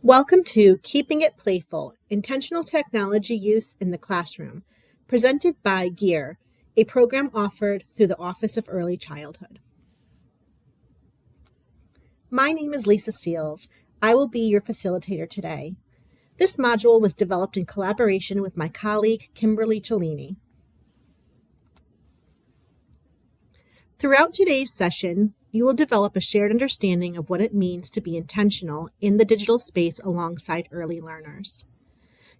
Welcome to Keeping It Playful, Intentional Technology Use in the Classroom, presented by GEAR, a program offered through the Office of Early Childhood. My name is Lisa Seals. I will be your facilitator today. This module was developed in collaboration with my colleague, Kimberly Cellini. Throughout today's session, you will develop a shared understanding of what it means to be intentional in the digital space alongside early learners.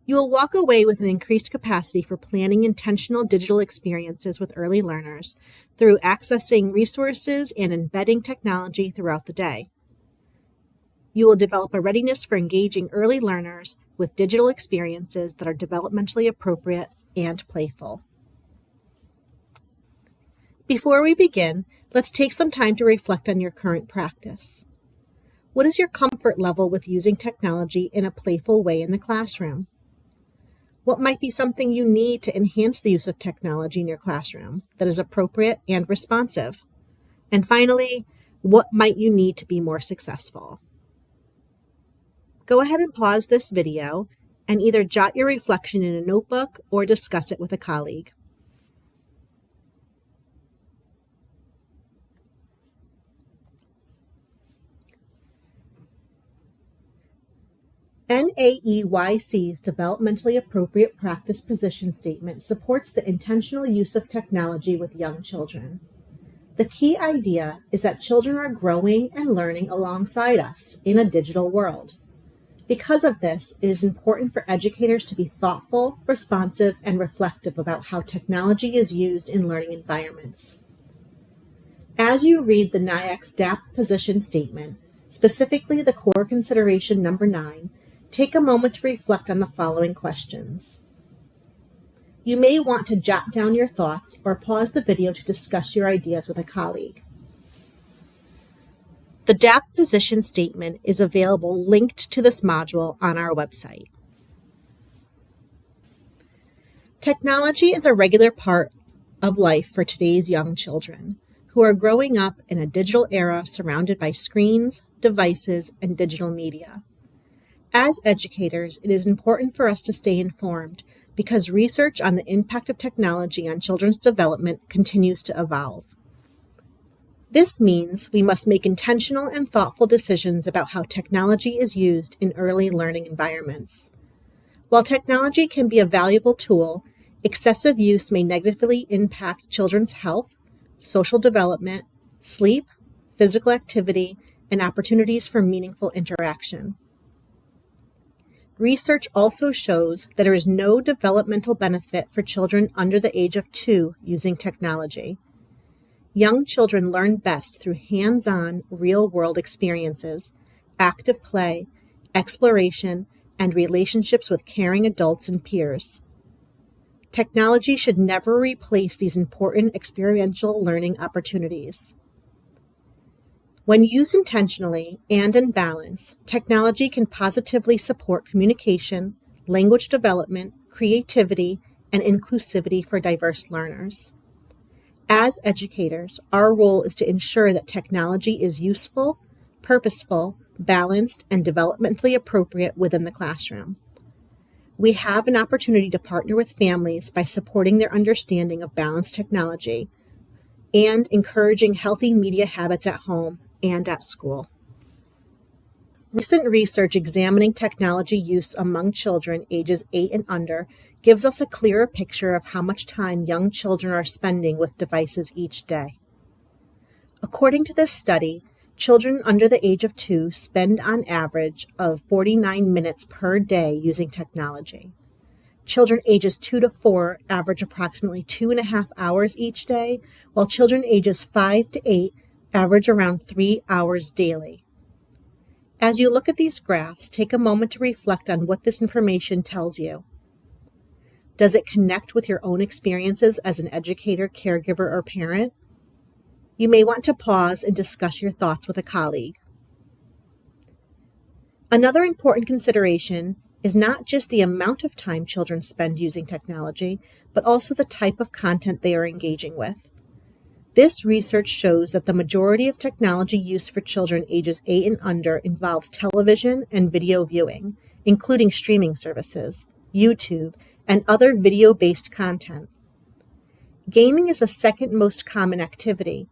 You will walk away with an increased capacity for planning intentional digital experiences with early learners through accessing resources and embedding technology throughout the day. You will develop a readiness for engaging early learners with digital experiences that are developmentally appropriate and playful. Before we begin, let's take some time to reflect on your current practice. What is your comfort level with using technology in a playful way in the classroom? What might be something you need to enhance the use of technology in your classroom that is appropriate and responsive? And finally, what might you need to be more successful? Go ahead and pause this video and either jot your reflection in a notebook or discuss it with a colleague. NAEYC's Developmentally Appropriate Practice Position Statement supports the intentional use of technology with young children. The key idea is that children are growing and learning alongside us in a digital world. Because of this, it is important for educators to be thoughtful, responsive, and reflective about how technology is used in learning environments. As you read the NAEYC's DAP Position Statement, specifically the core consideration number 9, take a moment to reflect on the following questions. You may want to jot down your thoughts or pause the video to discuss your ideas with a colleague. The DAP position statement is available linked to this module on our website. Technology is a regular part of life for today's young children, who are growing up in a digital era surrounded by screens, devices, and digital media. As educators, it is important for us to stay informed because research on the impact of technology on children's development continues to evolve. This means we must make intentional and thoughtful decisions about how technology is used in early learning environments. While technology can be a valuable tool, excessive use may negatively impact children's health, social development, sleep, physical activity, and opportunities for meaningful interaction. Research also shows that there is no developmental benefit for children under the age of 2 using technology. Young children learn best through hands-on, real-world experiences, active play, exploration, and relationships with caring adults and peers. Technology should never replace these important experiential learning opportunities. When used intentionally and in balance, technology can positively support communication, language development, creativity, and inclusivity for diverse learners. As educators, our role is to ensure that technology is useful, purposeful, balanced, and developmentally appropriate within the classroom. We have an opportunity to partner with families by supporting their understanding of balanced technology and encouraging healthy media habits at home and at school. Recent research examining technology use among children ages 8 and under gives us a clearer picture of how much time young children are spending with devices each day. According to this study, children under the age of 2 spend on average of 49 minutes per day using technology. Children ages 2 to 4 average approximately 2.5 hours each day, while children ages 5 to 8 average around 3 hours daily. As you look at these graphs, take a moment to reflect on what this information tells you. Does it connect with your own experiences as an educator, caregiver, or parent? You may want to pause and discuss your thoughts with a colleague. Another important consideration is not just the amount of time children spend using technology, but also the type of content they are engaging with. This research shows that the majority of technology use for children ages 8 and under involves television and video viewing, including streaming services, YouTube, and other video-based content. Gaming is the second most common activity.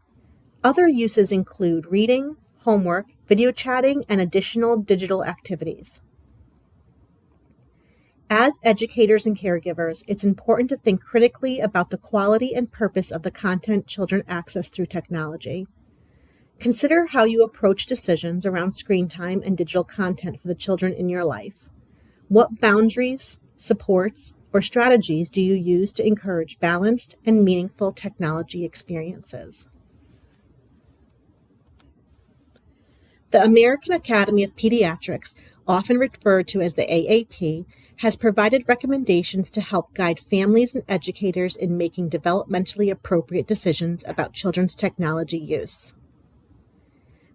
Other uses include reading, homework, video chatting, and additional digital activities. As educators and caregivers, it's important to think critically about the quality and purpose of the content children access through technology. Consider how you approach decisions around screen time and digital content for the children in your life. What boundaries, supports, or strategies do you use to encourage balanced and meaningful technology experiences? The American Academy of Pediatrics, often referred to as the AAP, has provided recommendations to help guide families and educators in making developmentally appropriate decisions about children's technology use.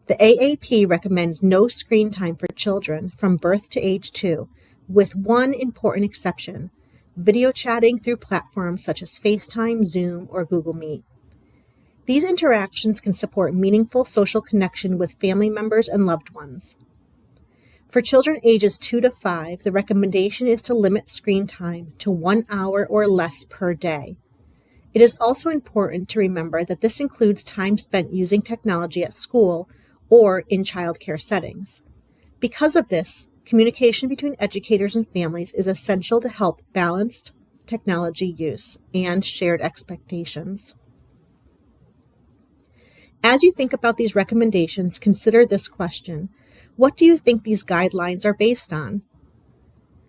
The AAP recommends no screen time for children from birth to age 2, with one important exception: video chatting through platforms such as FaceTime, Zoom, or Google Meet. These interactions can support meaningful social connection with family members and loved ones. For children ages 2 to 5, the recommendation is to limit screen time to 1 hour or less per day. It is also important to remember that this includes time spent using technology at school or in childcare settings. Because of this, communication between educators and families is essential to help balanced technology use and shared expectations. As you think about these recommendations, consider this question: what do you think these guidelines are based on?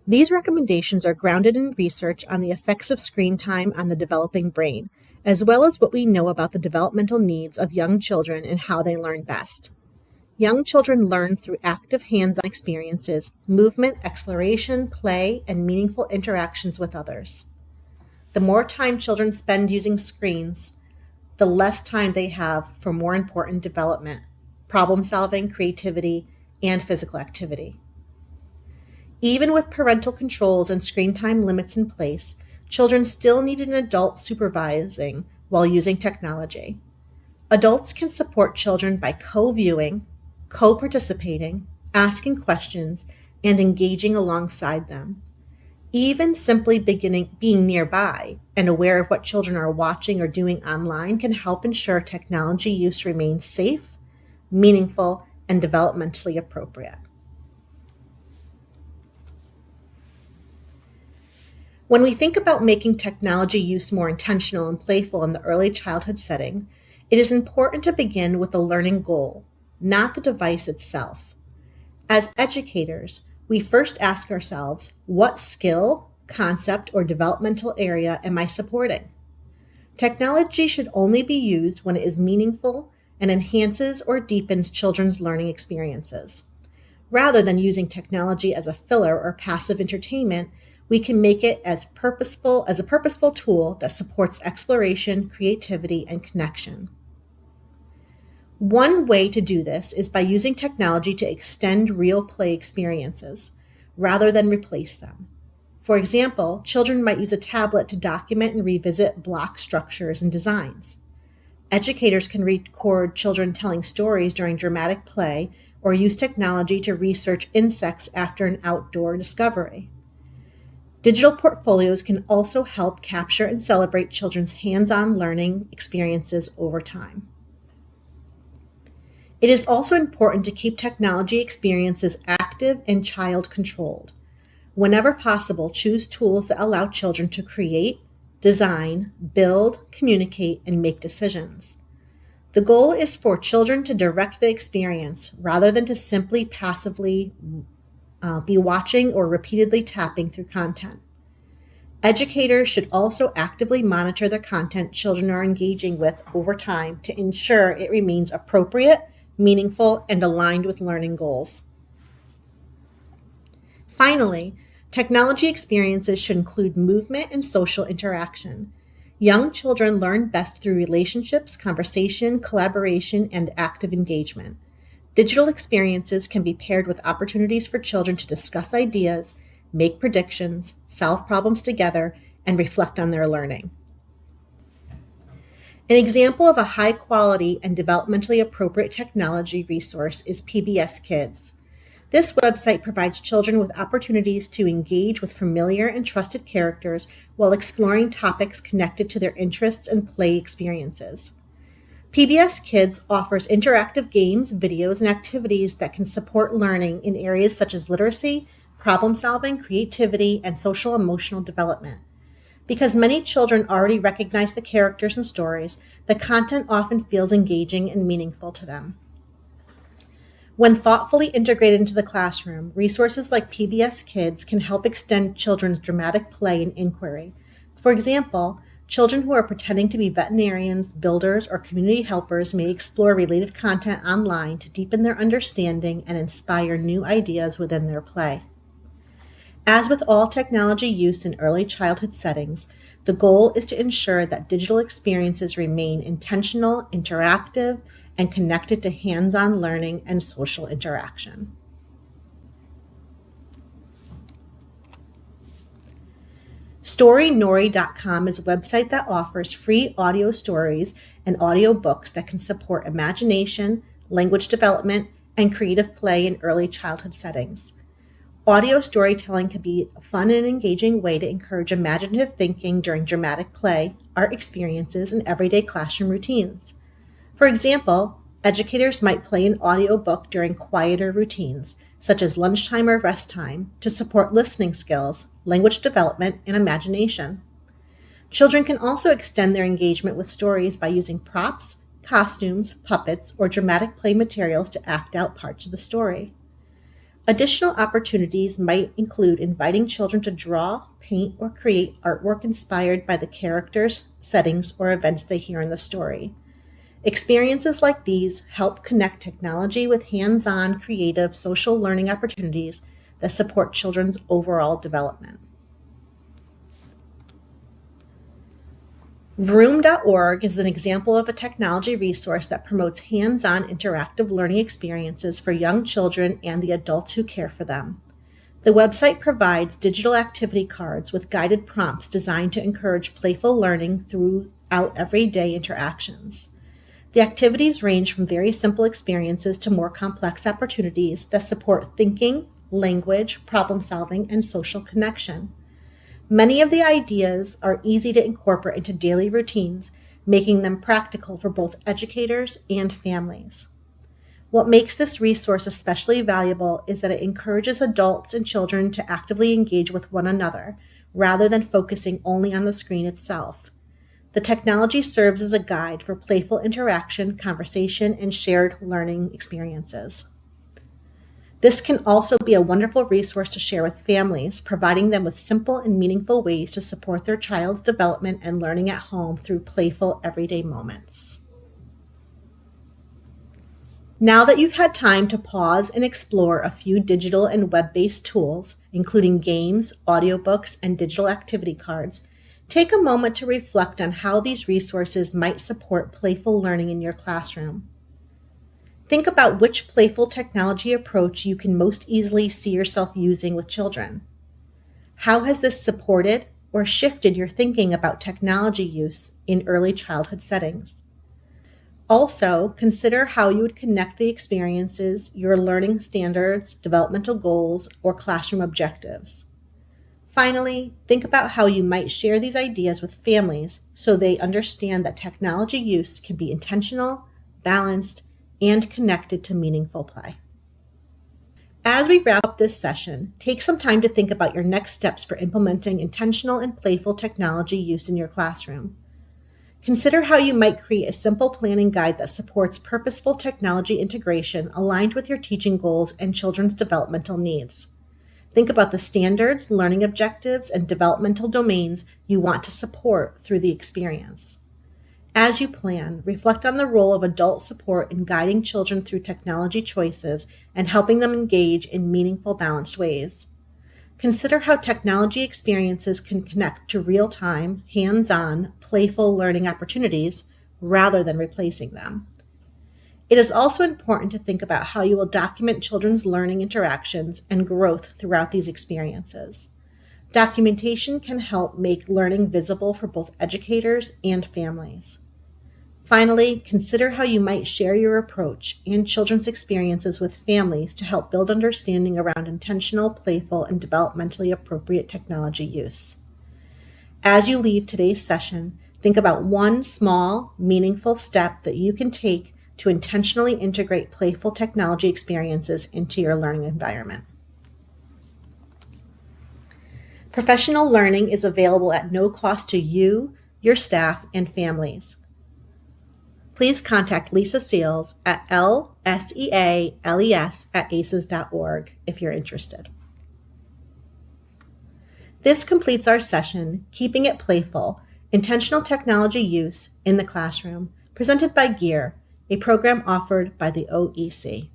These recommendations are grounded in research on the effects of screen time on the developing brain, as well as what we know about the developmental needs of young children and how they learn best. Young children learn through active hands-on experiences, movement, exploration, play, and meaningful interactions with others. The more time children spend using screens, the less time they have for more important development, problem solving, creativity, and physical activity. Even with parental controls and screen time limits in place, children still need an adult supervising while using technology. Adults can support children by co-viewing, co-participating, asking questions, and engaging alongside them. Even simply being nearby and aware of what children are watching or doing online can help ensure technology use remains safe, meaningful, and developmentally appropriate. When we think about making technology use more intentional and playful in the early childhood setting, it is important to begin with the learning goal, not the device itself. As educators, we first ask ourselves, what skill, concept, or developmental area am I supporting? Technology should only be used when it is meaningful and enhances or deepens children's learning experiences. Rather than using technology as a filler or passive entertainment, we can make it as a purposeful tool that supports exploration, creativity, and connection. One way to do this is by using technology to extend real play experiences, rather than replace them. For example, children might use a tablet to document and revisit block structures and designs. Educators can record children telling stories during dramatic play or use technology to research insects after an outdoor discovery. Digital portfolios can also help capture and celebrate children's hands-on learning experiences over time. It is also important to keep technology experiences active and child-controlled. Whenever possible, choose tools that allow children to create, design, build, communicate, and make decisions. The goal is for children to direct the experience rather than to simply passively be watching or repeatedly tapping through content. Educators should also actively monitor the content children are engaging with over time to ensure it remains appropriate, meaningful, and aligned with learning goals. Finally, technology experiences should include movement and social interaction. Young children learn best through relationships, conversation, collaboration, and active engagement. Digital experiences can be paired with opportunities for children to discuss ideas, make predictions, solve problems together, and reflect on their learning. An example of a high quality and developmentally appropriate technology resource is PBS Kids. This website provides children with opportunities to engage with familiar and trusted characters while exploring topics connected to their interests and play experiences. PBS Kids offers interactive games, videos, and activities that can support learning in areas such as literacy, problem solving, creativity, and social emotional development. Because many children already recognize the characters and stories, the content often feels engaging and meaningful to them. When thoughtfully integrated into the classroom, resources like PBS Kids can help extend children's dramatic play and inquiry. For example, children who are pretending to be veterinarians, builders, or community helpers may explore related content online to deepen their understanding and inspire new ideas within their play. As with all technology use in early childhood settings, the goal is to ensure that digital experiences remain intentional, interactive, and connected to hands-on learning and social interaction. StoryNori.com is a website that offers free audio stories and audio books that can support imagination, language development, and creative play in early childhood settings. Audio storytelling can be a fun and engaging way to encourage imaginative thinking during dramatic play, art experiences, and everyday classroom routines. For example, educators might play an audiobook during quieter routines, such as lunchtime or rest time, to support listening skills, language development, and imagination. Children can also extend their engagement with stories by using props, costumes, puppets, or dramatic play materials to act out parts of the story. Additional opportunities might include inviting children to draw, paint, or create artwork inspired by the characters, settings, or events they hear in the story. Experiences like these help connect technology with hands-on, creative, social learning opportunities that support children's overall development. Vroom.org is an example of a technology resource that promotes hands-on interactive learning experiences for young children and the adults who care for them. The website provides digital activity cards with guided prompts designed to encourage playful learning throughout everyday interactions. The activities range from very simple experiences to more complex opportunities that support thinking, language, problem solving, and social connection. Many of the ideas are easy to incorporate into daily routines, making them practical for both educators and families. What makes this resource especially valuable is that it encourages adults and children to actively engage with one another, rather than focusing only on the screen itself. The technology serves as a guide for playful interaction, conversation, and shared learning experiences. This can also be a wonderful resource to share with families, providing them with simple and meaningful ways to support their child's development and learning at home through playful everyday moments. Now that you've had time to pause and explore a few digital and web-based tools, including games, audiobooks, and digital activity cards, take a moment to reflect on how these resources might support playful learning in your classroom. Think about which playful technology approach you can most easily see yourself using with children. How has this supported or shifted your thinking about technology use in early childhood settings? Also, consider how you would connect the experiences, your learning standards, developmental goals, or classroom objectives. Finally, think about how you might share these ideas with families so they understand that technology use can be intentional, balanced, and connected to meaningful play. As we wrap up this session, take some time to think about your next steps for implementing intentional and playful technology use in your classroom. Consider how you might create a simple planning guide that supports purposeful technology integration aligned with your teaching goals and children's developmental needs. Think about the standards, learning objectives, and developmental domains you want to support through the experience. As you plan, reflect on the role of adult support in guiding children through technology choices and helping them engage in meaningful, balanced ways. Consider how technology experiences can connect to real-time, hands-on, playful learning opportunities rather than replacing them. It is also important to think about how you will document children's learning interactions and growth throughout these experiences. Documentation can help make learning visible for both educators and families. Finally, consider how you might share your approach and children's experiences with families to help build understanding around intentional, playful, and developmentally appropriate technology use. As you leave today's session, think about one small, meaningful step that you can take to intentionally integrate playful technology experiences into your learning environment. Professional learning is available at no cost to you, your staff, and families. Please contact Lisa Seals at lseales@aces.org if you're interested. This completes our session, Keeping It Playful, Intentional Technology Use in the Classroom, presented by GEAR, a program offered by the OEC.